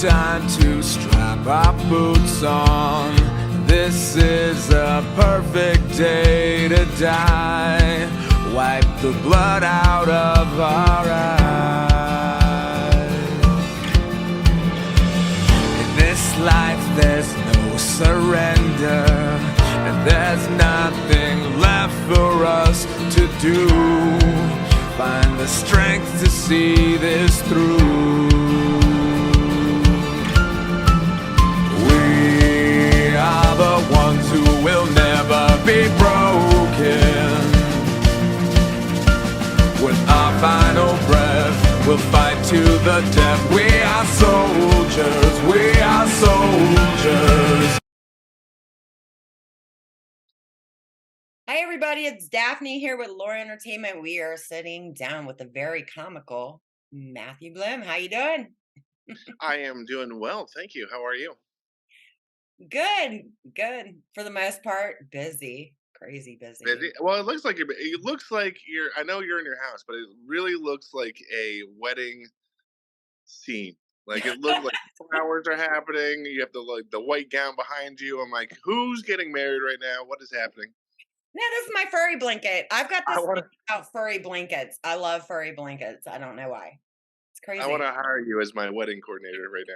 time to strap our boots on. This is a perfect day to die. Wipe the blood out of our eyes. In this life there's no surrender, and there's nothing left for us to do. Find the strength to see this through. We are the ones who will never be broken. With our final breath, we'll fight to the death. We are soldiers, we are soldiers. Hi, everybody. It's Daphne here with Laura Entertainment. We are sitting down with the very comical Matthew Bloom. How you doing? I am doing well, thank you. How are you? Good, good. For the most part, busy, crazy busy. Busy? Well, it looks like you're. It looks like you're. I know you're in your house, but it really looks like a wedding scene. Like it looks like flowers are happening. You have the white gown behind you. I'm like, who's getting married right now? What is happening? No, this is my furry blanket. I've got I this want thing to. about furry blankets. I love furry blankets. I don't know why. It's I want crazy. to hire you as my wedding coordinator right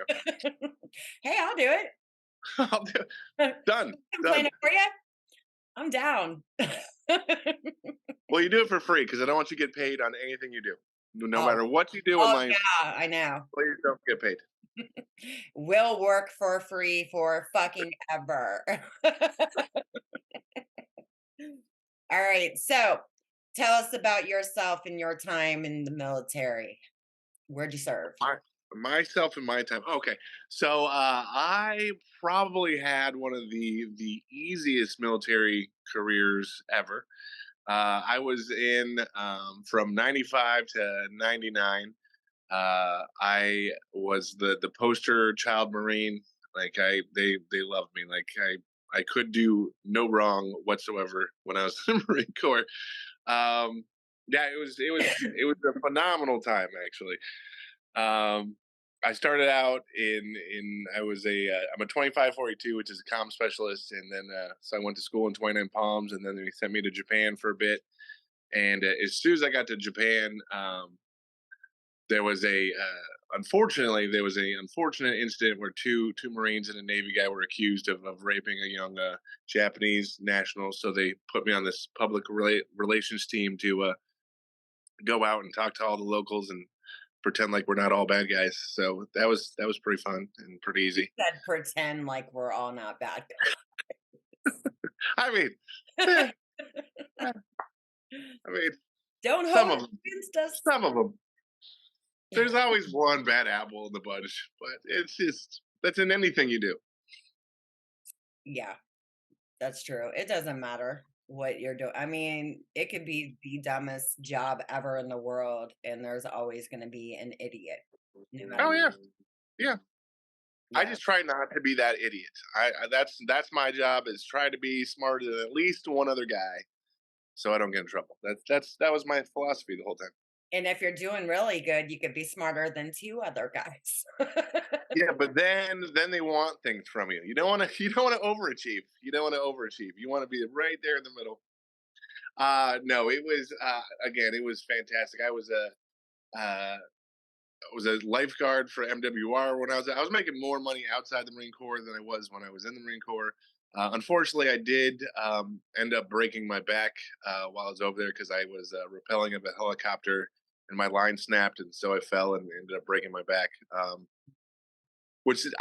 Hey, I'll do it. now. I'll do. I Done. can plan Done. it for you. I'm down. Well, you do it for free because I don't want you to get paid on anything you do. No Oh, matter what you do in oh life, yeah, I know. please don't get paid. Will work for free for fucking ever. All right. So tell us about yourself and your time in the military. Where'd you serve? My myself and my time. Okay, so I probably had one of the easiest military careers ever. I was in from '95 to '99. I was the poster child Marine. Like they loved me. Like I could do no wrong whatsoever when I was in the Marine Corps. Um, yeah, it was a phenomenal time actually. Um, I started out in I was I'm a 2542, which is a comm specialist, and then so I went to school in 29 Palms, and then they sent me to Japan for a bit. And as soon as I got to Japan, there was a unfortunately there was a unfortunate incident where two Marines and a Navy guy were accused of raping a young Japanese national. So they put me on this public relations team to go out and talk to all the locals and pretend like we're not all bad guys. So that was pretty fun and pretty easy. Said pretend like we're all not bad I mean, guys. eh, I mean, Don't some hold of it them, against us. some of them. There's always one bad apple in the bunch, but it's just that's in anything you do. Yeah, that's true. It doesn't matter what you're doing. I mean, it could be the dumbest job ever in the world, and there's always going to be an idiot, no matter. Oh yeah, yeah. I Yeah, just try not to be that idiot. That's my job is try to be smarter than at least one other guy, so I don't get in trouble. That was my philosophy the whole time. and if you're doing really good, you could be smarter than two other guys. Yeah, but then they want things from you. You don't want to you don't want to overachieve. You don't want to overachieve. You want to be right there in the middle. No, it was again, it was fantastic. I was a lifeguard for MWR when I was making more money outside the Marine Corps than I was when I was in the Marine Corps. Unfortunately, I did end up breaking my back while I was over there because I was rappelling of a helicopter and my line snapped, and so I fell and ended up breaking my back.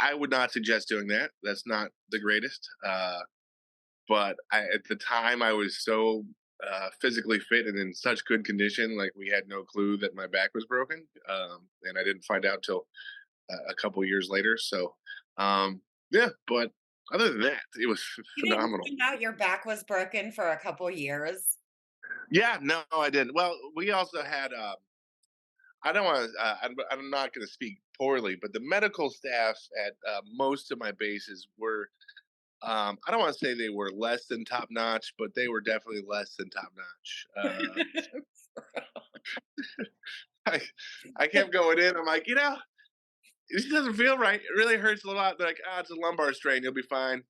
I would not suggest doing that. That's not the greatest. But at the time, I was so physically fit and in such good condition, like we had no clue that my back was broken, and I didn't find out till a couple years later. So, yeah. But other than that, it was You didn't phenomenal. find out your back was broken for a couple years? Yeah, no, I didn't. Well, we also had. I don't want to. I'm not going to speak poorly, but the medical staff at most of my bases were I don't want to say they were less than top notch, but they were definitely less than top notch. I, I kept going in. I'm like, It just doesn't feel right. It really hurts a lot. They're like, ah, it's a lumbar strain. You'll be fine.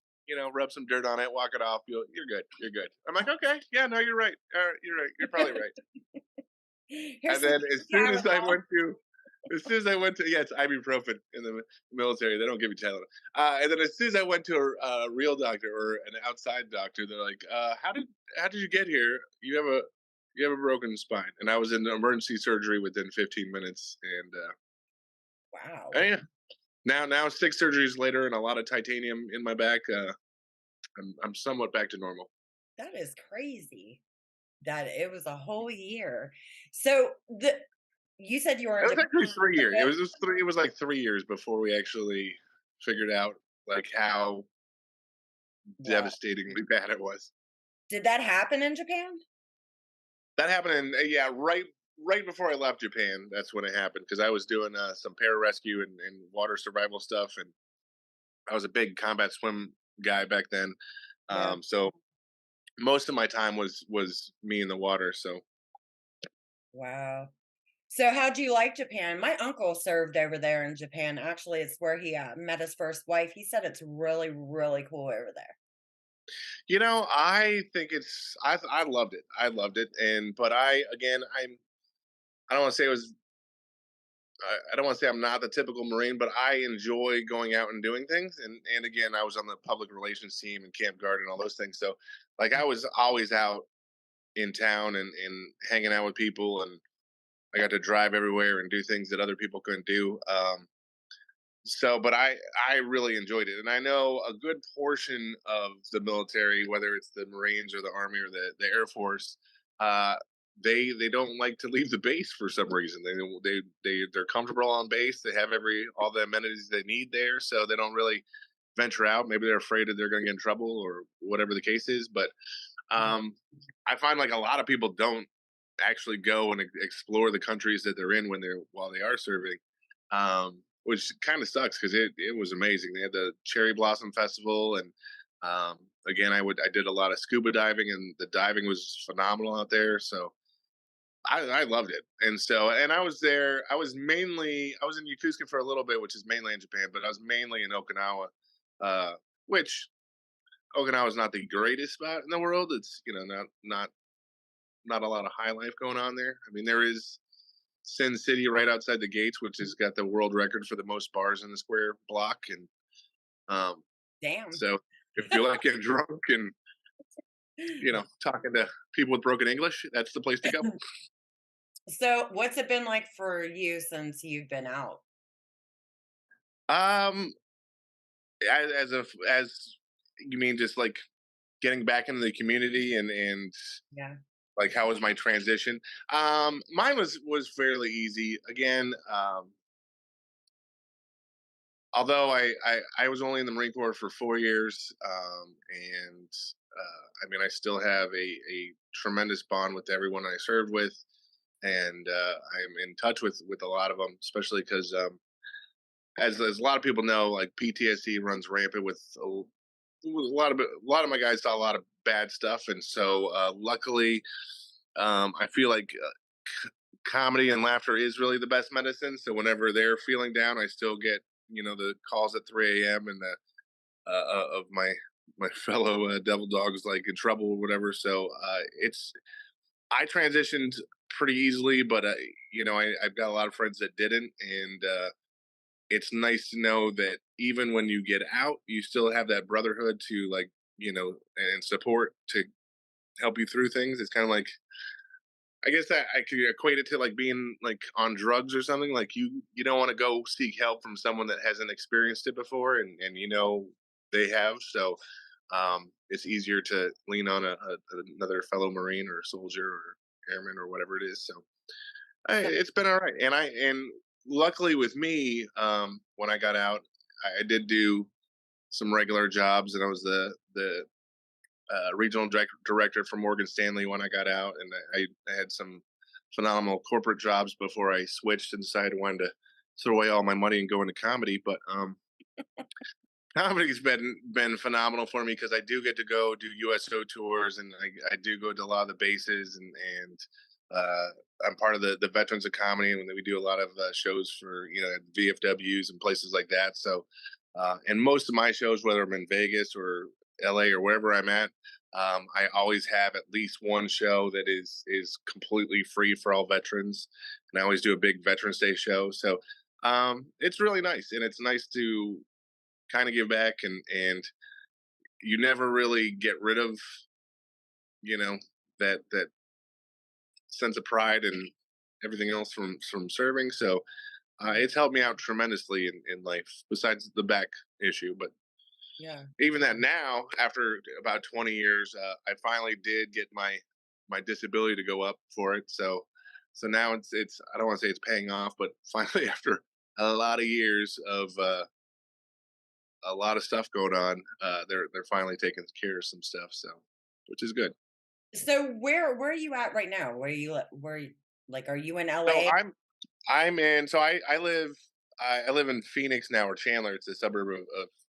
Rub some dirt on it, walk it off. You're good. You're good. I'm like, okay, yeah, no, you're right. You're right. You're probably right. Here's And some then Tylenol. as soon as I went to, yeah, it's ibuprofen in the military. They don't give you Tylenol. And then as soon as I went to a real doctor or an outside doctor, they're like, how did you get here? You have a broken spine. And I was in emergency surgery within 15 minutes. And Wow, yeah, now 6 surgeries later and a lot of titanium in my back. I'm somewhat back to normal. that is crazy. That it was a whole year. So you said you were It in was Japan actually for 3 years. a It bit. was just three. It was like 3 years before we actually figured out like how Wow. devastatingly bad it was. Did that happen in Japan? That happened in yeah, right before I left Japan. That's when it happened because I was doing some pararescue and water survival stuff, and I was a big combat swim guy back then. Yeah. So most of my time was me in the water. So Wow. So how do you like Japan? My uncle served over there in Japan. Actually, it's where he met his first wife. He said it's really, really cool over there. I think I loved it. I loved it, and but I again I don't want to say it was I don't want to say I'm not the typical Marine, but I enjoy going out and doing things. And again, I was on the public relations team and camp guard and all those things. So like I was always out in town and hanging out with people, and I got to drive everywhere and do things that other people couldn't do. But I really enjoyed it, and I know a good portion of the military, whether it's the Marines or the Army or the Air Force, uh, they don't like to leave the base for some reason. They're comfortable on base. They have every all the amenities they need there, so they don't really venture out. Maybe they're afraid that they're going to get in trouble or whatever the case is. But Mhm. um, I find like a lot of people don't actually go and explore the countries that they're in when they're while they are serving, which kind of sucks because it was amazing. They had the cherry blossom festival, and again, I did a lot of scuba diving, and the diving was phenomenal out there. So I loved it, and I was there. I was in Yokosuka for a little bit, which is mainly in Japan, but I was mainly in Okinawa, which Okinawa is not the greatest spot in the world. It's not a lot of high life going on there. I mean, there is Sin City right outside the gates, which has got the world record for the most bars in the square block. And um, Damn. so if you like getting drunk and talking to people with broken English, that's the place to go. So what's it been like for you since you've been out? Um, as you mean just like getting back into the community and Yeah. like how was my transition? Mine was fairly easy. Again, although I was only in the Marine Corps for 4 years, and I mean, I still have a tremendous bond with everyone I served with, and I'm in touch with a lot of them, especially because as a lot of people know, like PTSD runs rampant with a lot of my guys saw a lot of bad stuff, and so luckily, I feel like comedy and laughter is really the best medicine. So whenever they're feeling down, I still get the calls at 3 a.m. and the of my fellow devil dogs like in trouble or whatever. So it's I transitioned pretty easily, but I've got a lot of friends that didn't, and it's nice to know that even when you get out, you still have that brotherhood to like and support to help you through things. It's kind of like I guess that I could equate it to like being like on drugs or something. Like you don't want to go seek help from someone that hasn't experienced it before, and they have. So it's easier to lean on another fellow Marine or soldier or airman or whatever it is. So So it's been all right, and luckily with me, when I got out, I did do some regular jobs, and I was the regional director for Morgan Stanley when I got out, and I had some phenomenal corporate jobs before I switched and decided I wanted to throw away all my money and go into comedy. But comedy's been phenomenal for me because I do get to go do USO tours, and I do go to a lot of the bases, and Uh, I'm part of the Veterans of Comedy, and we do a lot of shows for VFWs and places like that. So, and most of my shows, whether I'm in Vegas or LA or wherever I'm at, I always have at least one show that is completely free for all veterans, and I always do a big Veterans Day show. So, it's really nice, and it's nice to kind of give back, and you never really get rid of you know that sense of pride and everything else from serving. So it's helped me out tremendously in life. Besides the back issue, but Yeah. even that now, after about 20 years, I finally did get my disability to go up for it. So now it's I don't want to say it's paying off, but finally after a lot of years of a lot of stuff going on, they're finally taking care of some stuff. So which is good. So where are you at right now? Where you like are you in So LA? I'm in. So I live in Phoenix now, or Chandler. It's a suburb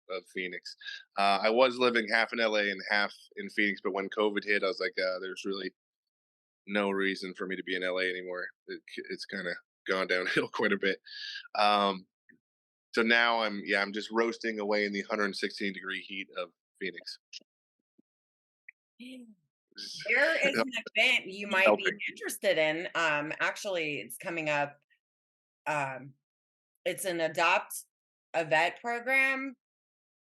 of Phoenix. I was living half in LA and half in Phoenix, but when COVID hit, I was like, there's really no reason for me to be in LA anymore. It's kind of gone downhill quite a bit. Um, so now I'm just roasting away in the 116-degree heat of Phoenix. There is an event you might be Melting. interested in. Actually, it's coming up. Um, it's an adopt a vet program,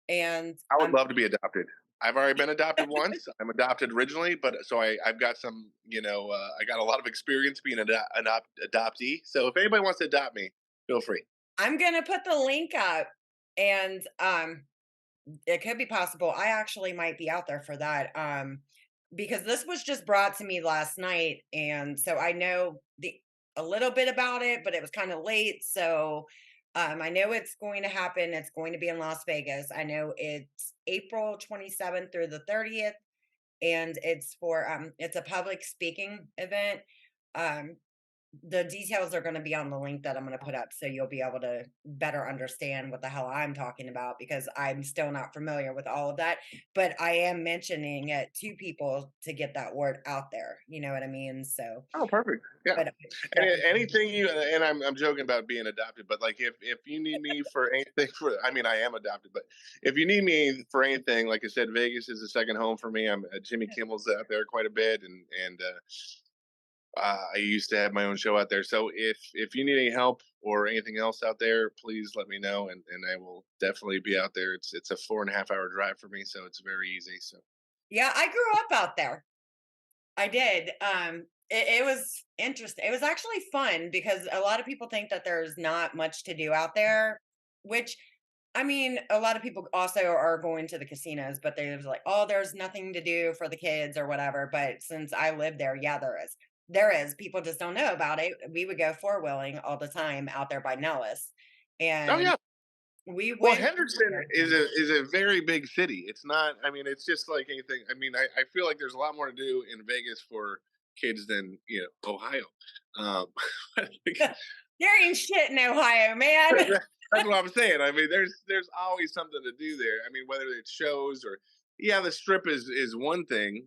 and I would love to be adopted. I've already been adopted once. I'm adopted originally, but so I've got some, I got a lot of experience being an adoptee. So if anybody wants to adopt me, feel free. I'm gonna put the link up, and it could be possible. I actually might be out there for that. Because this was just brought to me last night, and so I know the a little bit about it, but it was kind of late. So I know it's going to happen. It's going to be in Las Vegas. I know it's April 27th through the 30th, and it's a public speaking event. Um, the details are going to be on the link that I'm going to put up, so you'll be able to better understand what the hell I'm talking about, because I'm still not familiar with all of that. But I am mentioning it to people to get that word out there. You know what I mean? So, Oh, perfect. Yeah. but And definitely, anything you and I'm joking about being adopted, but like if you need me for anything for I mean I am adopted, but if you need me for anything, like I said, Vegas is a second home for me. I'm Jimmy Kimmel's out there quite a bit, and I used to have my own show out there. So if you need any help or anything else out there, please let me know, and I will definitely be out there. It's a 4.5 hour drive for me, so it's very easy. So yeah, I grew up out there. I did. It was interesting. It was actually fun because a lot of people think that there's not much to do out there, which I mean, a lot of people also are going to the casinos, but they're like, oh, there's nothing to do for the kids or whatever. But since I live there, yeah, there is. There is. People just don't know about it. We would go four wheeling all the time out there by Nellis. oh And yeah. we Well, went Henderson there. is a very big city. It's not. I mean, it's just like anything. I mean, I feel like there's a lot more to do in Vegas for kids than Ohio. Um, There ain't shit in Ohio, man. that's what I'm saying. I mean, there's always something to do there. I mean, whether it's shows or yeah, the strip is one thing.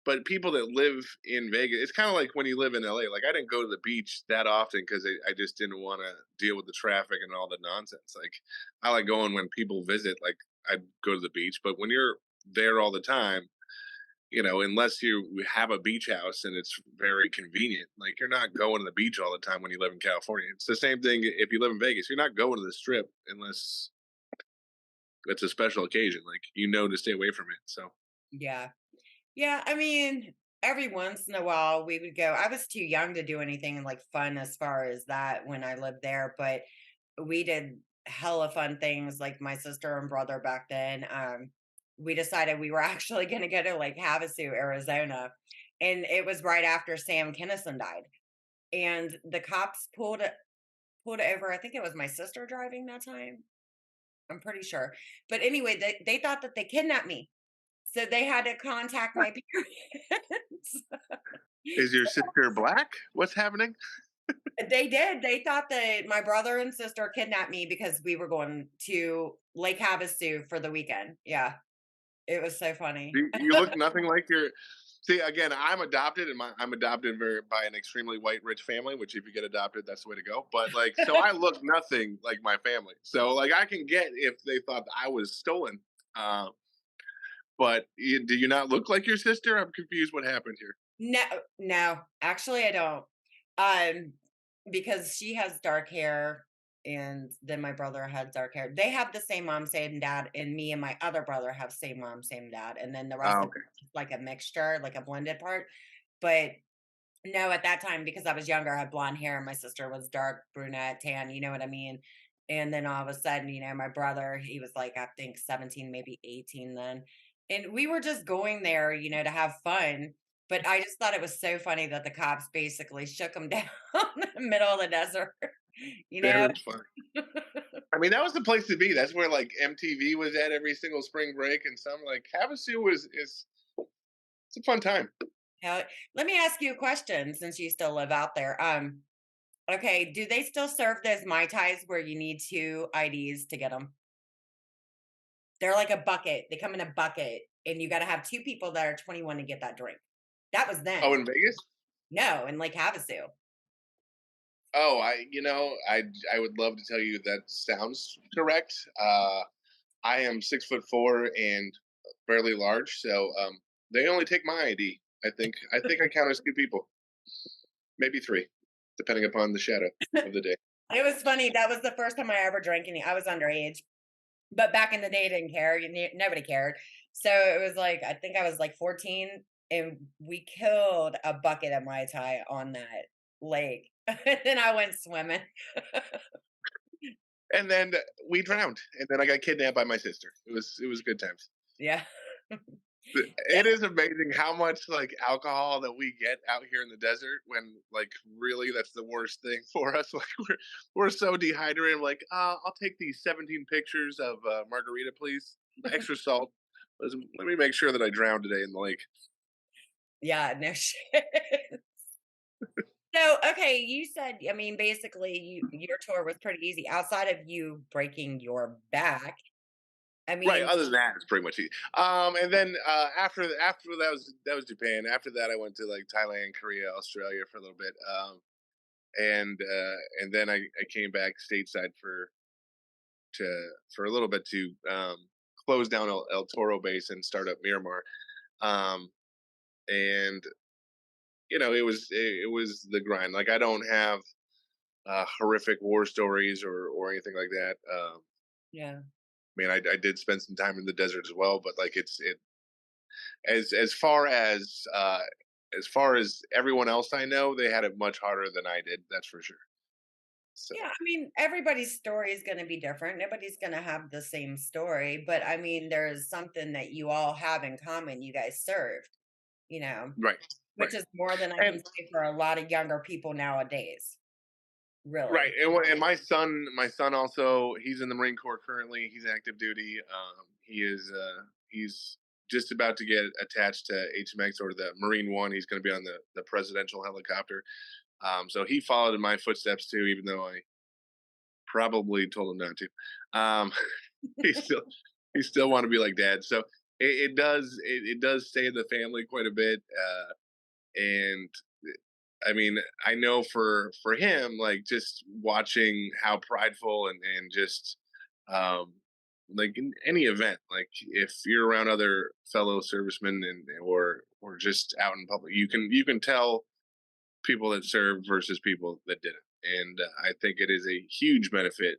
But people that live in Vegas, it's kind of like when you live in LA. Like I didn't go to the beach that often because I just didn't want to deal with the traffic and all the nonsense. Like I like going when people visit. Like I'd go to the beach, but when you're there all the time, unless you have a beach house and it's very convenient, like you're not going to the beach all the time when you live in California. It's the same thing if you live in Vegas. You're not going to the strip unless it's a special occasion. Like to stay away from it. So Yeah. Yeah, I mean, every once in a while we would go. I was too young to do anything like fun as far as that when I lived there, but we did hella fun things like my sister and brother back then. We decided we were actually going to go to like Havasu, Arizona, and it was right after Sam Kinison died. And the cops pulled over. I think it was my sister driving that time. I'm pretty sure. But anyway, they thought that they kidnapped me. So they had to contact my parents. is your sister black? What's happening? They did. They thought that my brother and sister kidnapped me because we were going to Lake Havasu for the weekend. Yeah, it was so funny. You look nothing like your. See, again, I'm adopted, and I'm adopted by an extremely white, rich family. Which, if you get adopted, that's the way to go. But like, so I look nothing like my family. So like, I can get if they thought I was stolen. Uh, but do you not look like your sister? I'm confused. What happened here? No, no, actually, I don't. Um, because she has dark hair, and then my brother had dark hair. They have the same mom, same dad, and me and my other brother have same mom, same dad, and then the rest Oh, of okay. it's just like a mixture, like a blended part. But no, at that time, because I was younger, I had blonde hair, and my sister was dark brunette, tan, you know what I mean? And then all of a sudden, my brother, he was like, I think 17, maybe 18 then. And we were just going there, to have fun. But I just thought it was so funny that the cops basically shook him down in the middle of the desert, you know? Very fun. I mean, that was the place to be. That's where like MTV was at every single spring break, and some like Havasu is it's a fun time. Hell, let me ask you a question since you still live out there. Okay, do they still serve those Mai Tais where you need two IDs to get them? They're like a bucket. They come in a bucket, and you gotta have 2 people that are 21 to get that drink. That was Oh, then. in Vegas? No, in Lake Havasu. Oh, I would love to tell you that sounds correct. I am 6'4" and fairly large, so they only take my ID. I think I count as two people, maybe three, depending upon the shadow of the day. It was funny, that was the first time I ever drank any. I was underage, but back in the day, didn't care, nobody cared. So, it was like, I think I was, like, 14, and we killed a bucket of Mai Tai on that lake. And then I went swimming. And then we drowned, and then I got kidnapped by my sister. It was good times. Yeah. It is amazing how much like alcohol that we get out here in the desert when like really that's the worst thing for us. Like we're so dehydrated. I'm like, I'll take these 17 pictures of margarita, please. Extra salt. Let me make sure that I drown today in the lake. Yeah, no shit. So, okay, you said, I mean, basically, your tour was pretty easy outside of you breaking your back. I Right. mean, Other than that, it's pretty much easy. And then after that was Japan. After that, I went to like Thailand, Korea, Australia for a little bit. And then I came back stateside for a little bit to close down El Toro base and start up Miramar. Um, and it was the grind. Like I don't have horrific war stories or anything like that. yeah. I mean, I did spend some time in the desert as well, but like it as far as everyone else I know, they had it much harder than I did. That's for sure. So Yeah, I mean, everybody's story is going to be different. Nobody's going to have the same story, but I mean, there's something that you all have in common. You guys served, you know, right, which right, is more than I can and say for a lot of younger people nowadays, right, really. and my son also he's in the Marine Corps currently. He's active duty. He's just about to get attached to HMX or the Marine One. He's going to be on the presidential helicopter. So he followed in my footsteps too, even though I probably told him not to. He still he still want to be like dad. So it does stay in the family quite a bit. And I mean, I know for him, like just watching how prideful and just um like in any event, like if you're around other fellow servicemen or just out in public, you can tell people that served versus people that didn't. And I think it is a huge benefit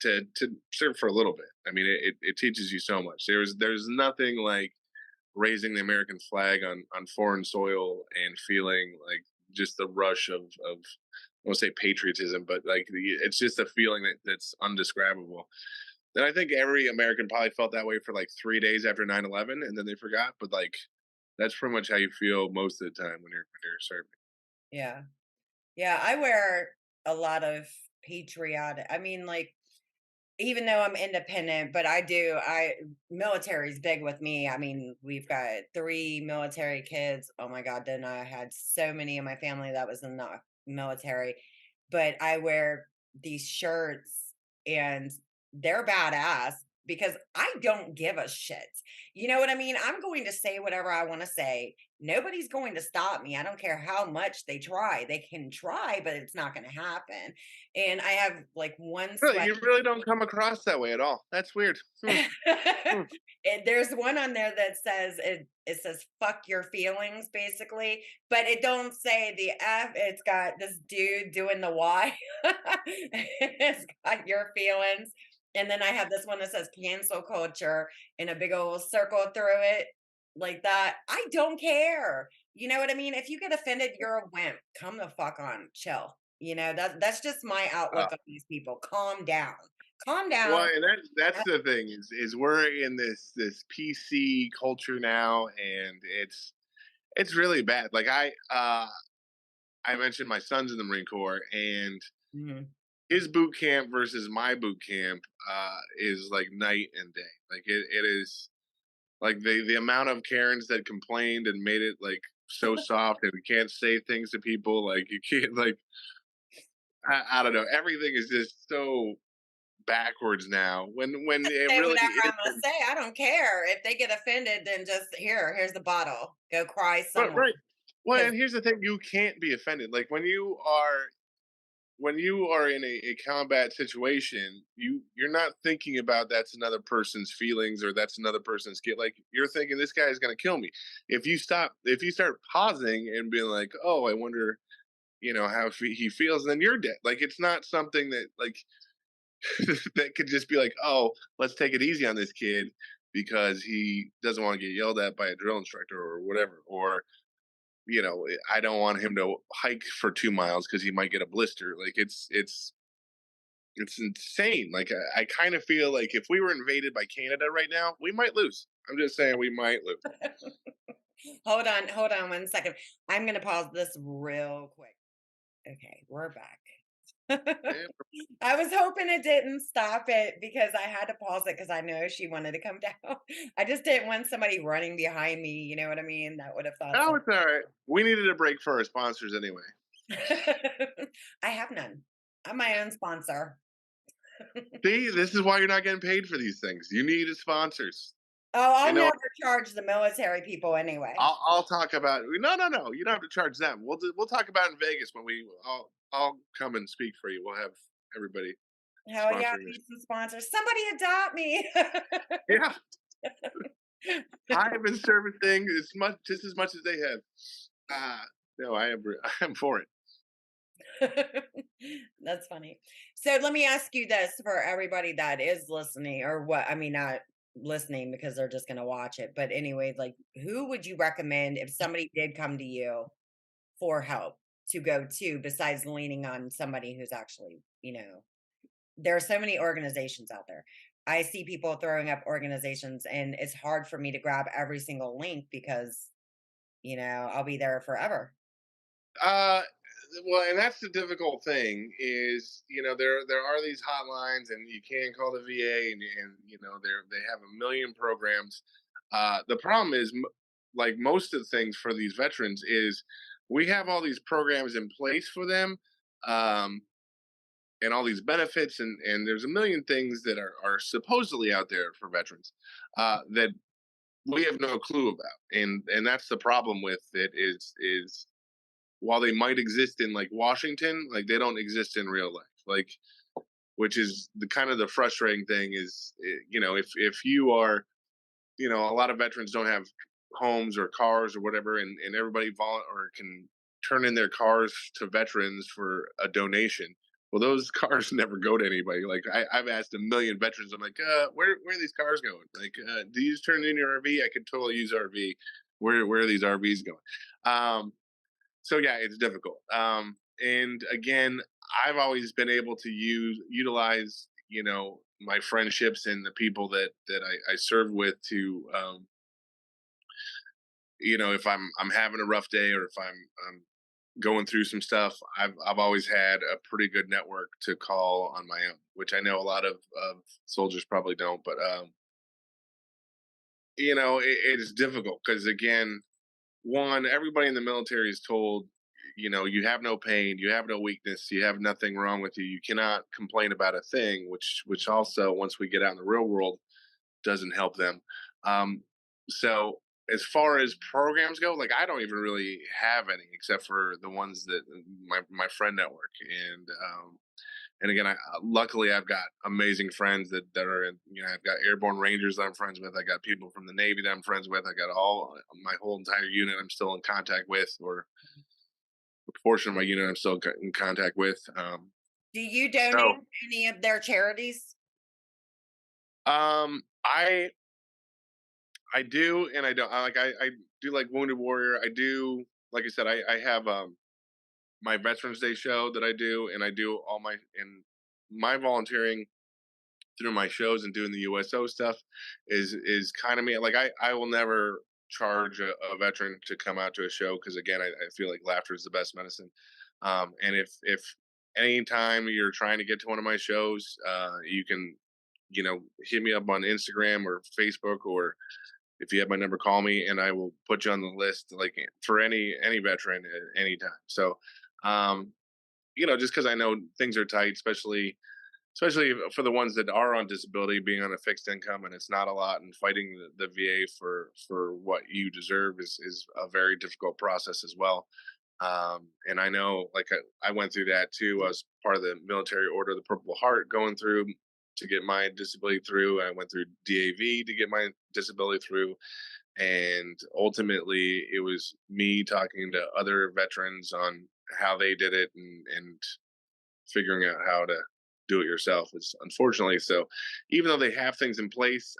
to serve for a little bit. I mean, it teaches you so much. There's nothing like raising the American flag on foreign soil and feeling like just the rush of I won't say patriotism, but like it's just a feeling that's undescribable. And I think every American probably felt that way for like 3 days after 9/11, and then they forgot. But like that's pretty much how you feel most of the time when you're serving. Yeah. Yeah. I wear a lot of patriotic, I mean, like, even though I'm independent, but military's big with me. I mean, we've got 3 military kids. Oh my god, then I had so many in my family that was in the military. But I wear these shirts, and they're badass, because I don't give a shit. You know what I mean? I'm going to say whatever I want to say. Nobody's going to stop me. I don't care how much they try. They can try, but it's not going to happen. And I have like one Really, sweat. you really don't come across that way at all. That's weird. Hmm. There's one on there that says it says fuck your feelings basically, but it don't say the F. It's got this dude doing the Y. It's got your feelings. And then I have this one that says cancel culture in a big old circle through it like that. I don't care. You know what I mean? If you get offended, you're a wimp. Come the fuck on, chill. That's just my Uh, outlook on these people. Calm down. Calm well, down. and that's the thing is we're in this PC culture now, and it's really bad. Like I mentioned my son's in the Marine Corps, and Mhm. his boot camp versus my boot camp is like night and day. Like it is like the amount of Karens that complained and made it like so soft, and we can't say things to people, like you can't like I don't know, everything is just so backwards now when it Say really whatever I'm gonna isn't. say. I don't care. If they get offended, then just here's the bottle. Go cry But somewhere. right, well, 'Cause and here's the thing, you can't be offended. Like when you are in a combat situation, you're not thinking about that's another person's feelings or that's another person's get. Like you're thinking this guy is going to kill me. If you start pausing and being like, oh, I wonder, how he feels, then you're dead. Like it's not something that like that could just be like, oh, let's take it easy on this kid because he doesn't want to get yelled at by a drill instructor or whatever, or I don't want him to hike for 2 miles because he might get a blister. Like it's insane. Like I kind of feel like if we were invaded by Canada right now, we might lose. I'm just saying we might lose. hold on 1 second. I'm gonna pause this real quick. Okay, we're back. Yeah, I was hoping it didn't stop it because I had to pause it because I know she wanted to come down. I just didn't want somebody running behind me, you know what I mean? That would have thought oh, something. it's all right. We needed a break for our sponsors anyway. I have none. I'm my own sponsor. See, this is why you're not getting paid for these things. You need sponsors. Oh, You I'll know, never charge the military people anyway. I'll talk about no, no, no. You don't have to charge them. We'll talk about it in Vegas when I'll come and speak for you. We'll have everybody Hell yeah, I sponsoring this. need some sponsors. Somebody adopt me. Yeah, I have been serving things just as much as they have. Uh no, I am I'm for it. That's funny. So let me ask you this for everybody that is listening, or what I mean, not listening because they're just going to watch it. But anyway, like, who would you recommend if somebody did come to you for help to go to besides leaning on somebody who's actually, there are so many organizations out there. I see people throwing up organizations, and it's hard for me to grab every single link because, I'll be there forever. Uh well, and that's the difficult thing is, there are these hotlines and you can call the VA, and they have a million programs. The problem is like most of the things for these veterans is we have all these programs in place for them, um and all these benefits, and there's a million things that are supposedly out there for veterans that we have no clue about, and that's the problem with it is while they might exist in like Washington, like they don't exist in real life. Like, which is the kind of the frustrating thing is, if you are, a lot of veterans don't have homes or cars or whatever, and everybody or can turn in their cars to veterans for a donation. Well, those cars never go to anybody. Like I've asked a million veterans, I'm like, where are these cars going? Like, do you just turn in your RV? I could totally use RV. Where are these RVs going? So yeah, it's difficult. And again, I've always been able to utilize my friendships and the people that I serve with to if I'm having a rough day or if I'm going through some stuff, I've always had a pretty good network to call on my own, which I know a lot of soldiers probably don't. But it is difficult because again, one, everybody in the military is told, you have no pain, you have no weakness, you have nothing wrong with you, you cannot complain about a thing. Which also, once we get out in the real world, doesn't help them. So as far as programs go, like I don't even really have any except for the ones that my friend network and again, luckily I've got amazing friends that are in. I've got airborne rangers that I'm friends with. I got people from the Navy that I'm friends with. I got all my whole entire unit I'm still in contact with, or a portion of my unit I'm still in contact with. Do you donate So to any of their charities? I do and I don't. I do like Wounded Warrior. I do, like I said, I have my Veterans Day show that I do, and I do all my volunteering through my shows and doing the USO stuff is kind of me. Like I will never charge a veteran to come out to a show because again I feel like laughter is the best medicine. And if anytime you're trying to get to one of my shows, you can hit me up on Instagram or Facebook, or if you have my number, call me and I will put you on the list, like for any veteran at any time. So um just because I know things are tight, especially for the ones that are on disability, being on a fixed income, and it's not a lot, and fighting the VA for what you deserve is a very difficult process as well. And I know, like I went through that too. I was part of the military Order of the Purple Heart, going through to get my disability through. I went through DAV to get my disability through, and ultimately it was me talking to other veterans on how they did it, and figuring out how to do it yourself is unfortunately so. Even though they have things in place,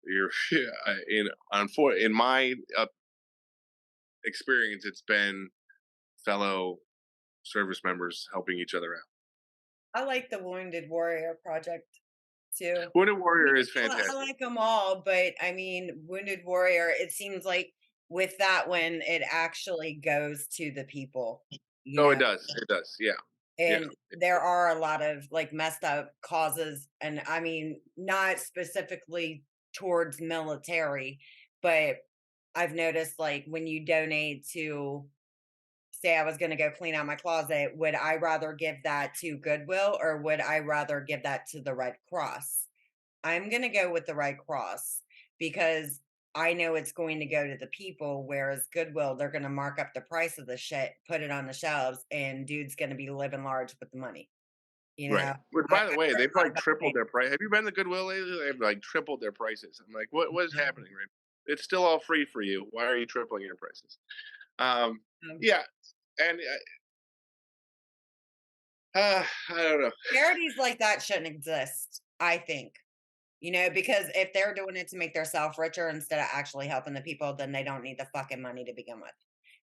you're in my experience, it's been fellow service members helping each other out. I like the Wounded Warrior Project too. Wounded I Warrior mean, is I fantastic. like them all, but I mean, Wounded Warrior, it seems like with that one, it actually goes to the people, you Oh, know, it does. It does. Yeah. Yeah. and there are a lot of like messed up causes. And I mean, not specifically towards military, but I've noticed like when you donate to, say, I was going to go clean out my closet, would I rather give that to Goodwill or would I rather give that to the Red Cross? I'm going to go with the Red Cross because I know it's going to go to the people, whereas Goodwill, they're going to mark up the price of the shit, put it on the shelves, and dude's going to be living large with the money. You Right. know, But I by the way, care they've a lot like about tripled things. their price. Have you been to Goodwill lately? They've like tripled their prices. I'm like, what is happening, right? It's still all free for you. Why are you tripling your prices? Um, Um, yeah, and I don't know. Charities like that shouldn't exist, I think. Because if they're doing it to make themselves richer instead of actually helping the people, then they don't need the fucking money to begin with.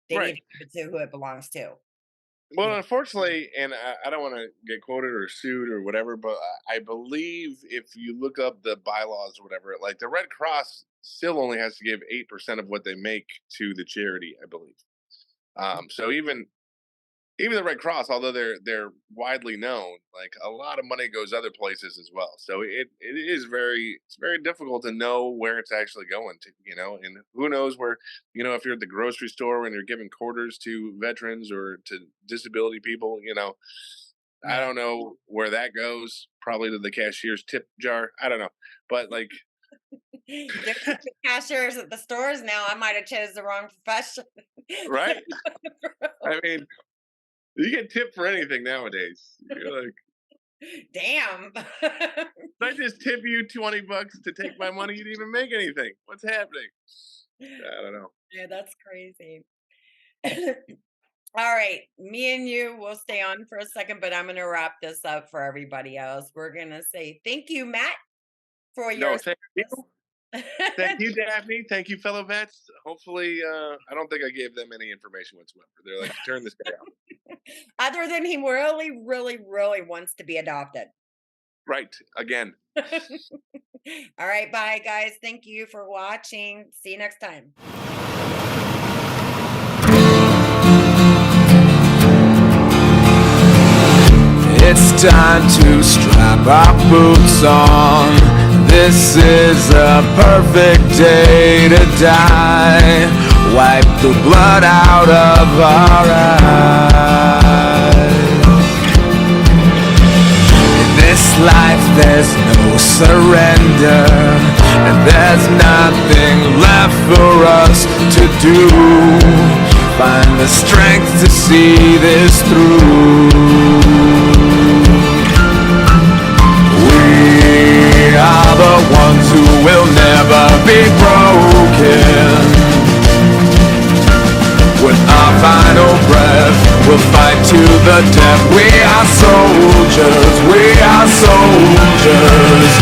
They need Right. to give it to who it belongs to. Well, Yeah. unfortunately, and I don't want to get quoted or sued or whatever, but I believe if you look up the bylaws or whatever, like the Red Cross still only has to give 8% of what they make to the charity, I believe. So even the Red Cross, although they're widely known, like a lot of money goes other places as well. So it's very difficult to know where it's actually going to, and who knows where, if you're at the grocery store and you're giving quarters to veterans or to disability people, I Yeah. don't know where that goes. Probably to the cashier's tip jar. I don't know, but like, They're keeping cashiers at the stores now. I might have chose the wrong profession. right? I mean, you get tipped for anything nowadays. You're like, Damn. I just tip you $20 to take my money. You didn't even make anything. What's happening? I don't know. Yeah, that's crazy. All right, me and you will stay on for a second, but I'm going to wrap this up for everybody else. We're going to say thank you, Matt, for your No, thank you. service. Thank you, Daphne. Thank you, fellow vets. Hopefully, I don't think I gave them any information whatsoever. They're like, turn this guy out. Other than he really, really, really wants to be adopted. Right. Again. All right, bye, guys. Thank you for watching. See you next time. It's time to strap our boots on. This is a perfect day to die. Wipe the blood out of our eyes. In this life there's no surrender, and there's nothing left for us to do. Find the strength to see this through. We are the ones who will never be broken. With our final breath, we'll fight to the death. We are soldiers, we are soldiers.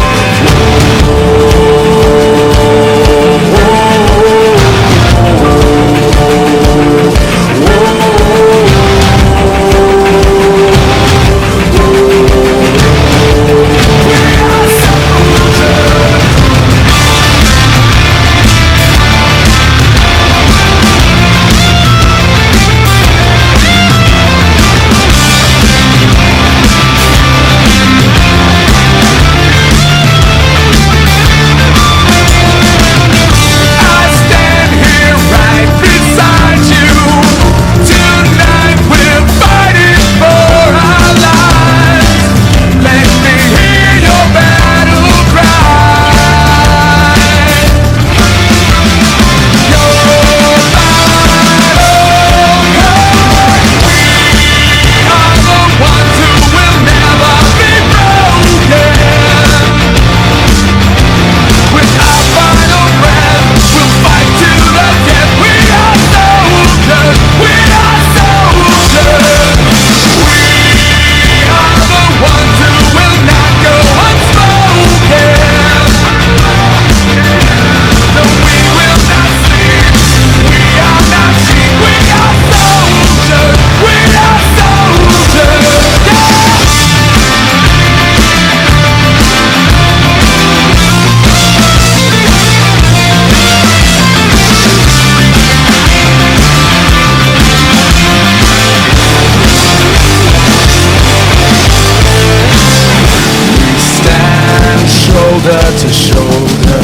Shoulder to shoulder,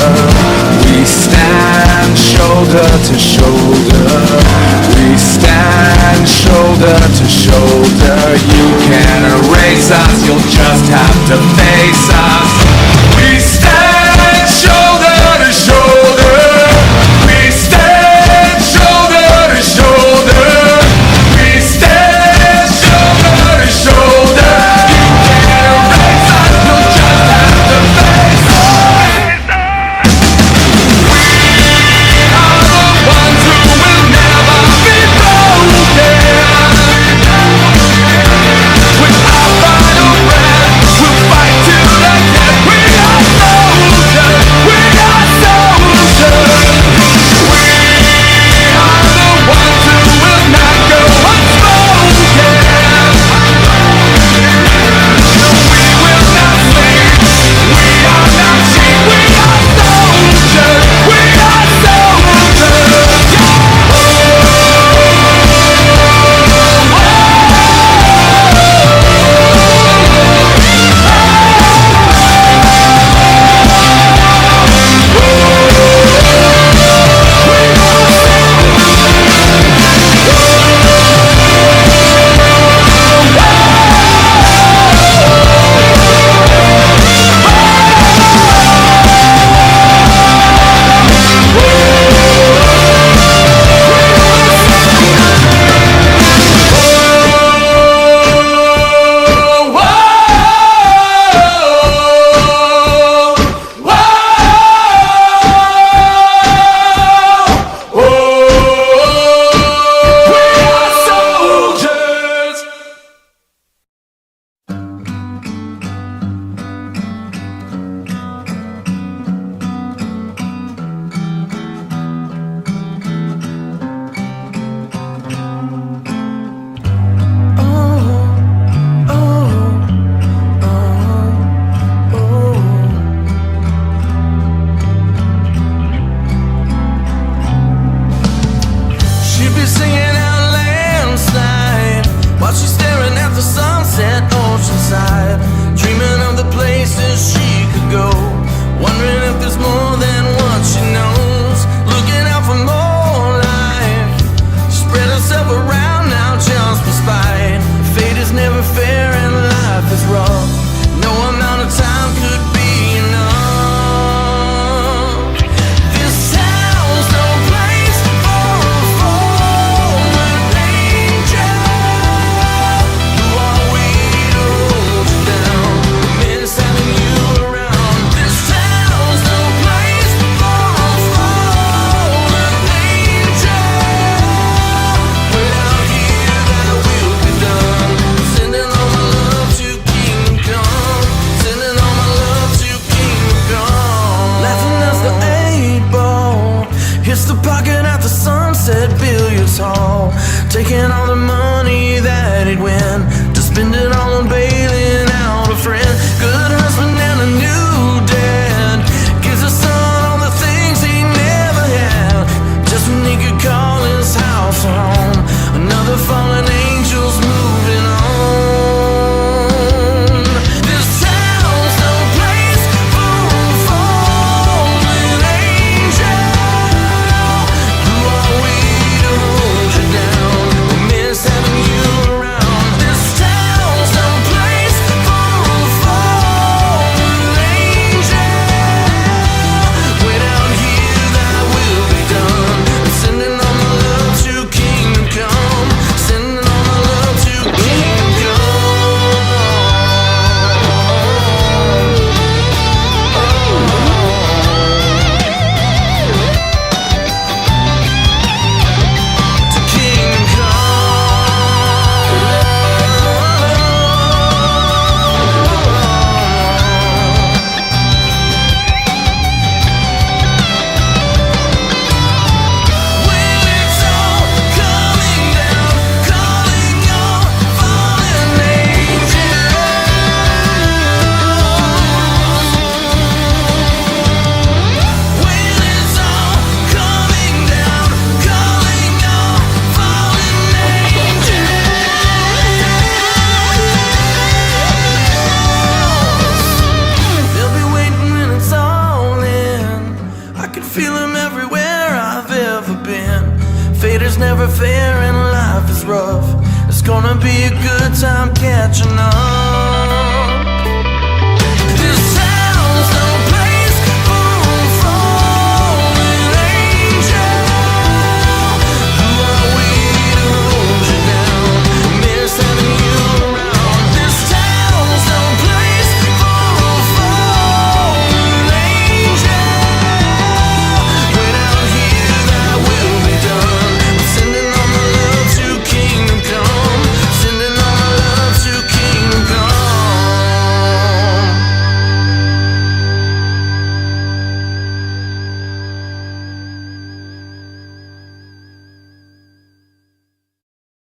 we stand shoulder to shoulder. We stand shoulder to shoulder. You can't erase us, you'll just have to face us. We stand shoulder to shoulder. We stand shoulder to shoulder. We stand shoulder to shoulder. You can't erase us, you'll just have to face us. his hall, taking all the money that he'd win to spend it all on bailing out a friend. Good husband and a new dad, gives his son all the things he never had, just when he could call his house a home. Another fallen angel's moving on. This town's no place for a fallen angel. Who are we to hold you down? We miss having you around. This town's no place for a fallen angel. Way down here, thy will be done. Sending all my love to kingdom come. Sending all my love to kingdom feel him everywhere I've ever been. Fate is never fair and life is rough. It's gonna be a good time catching up.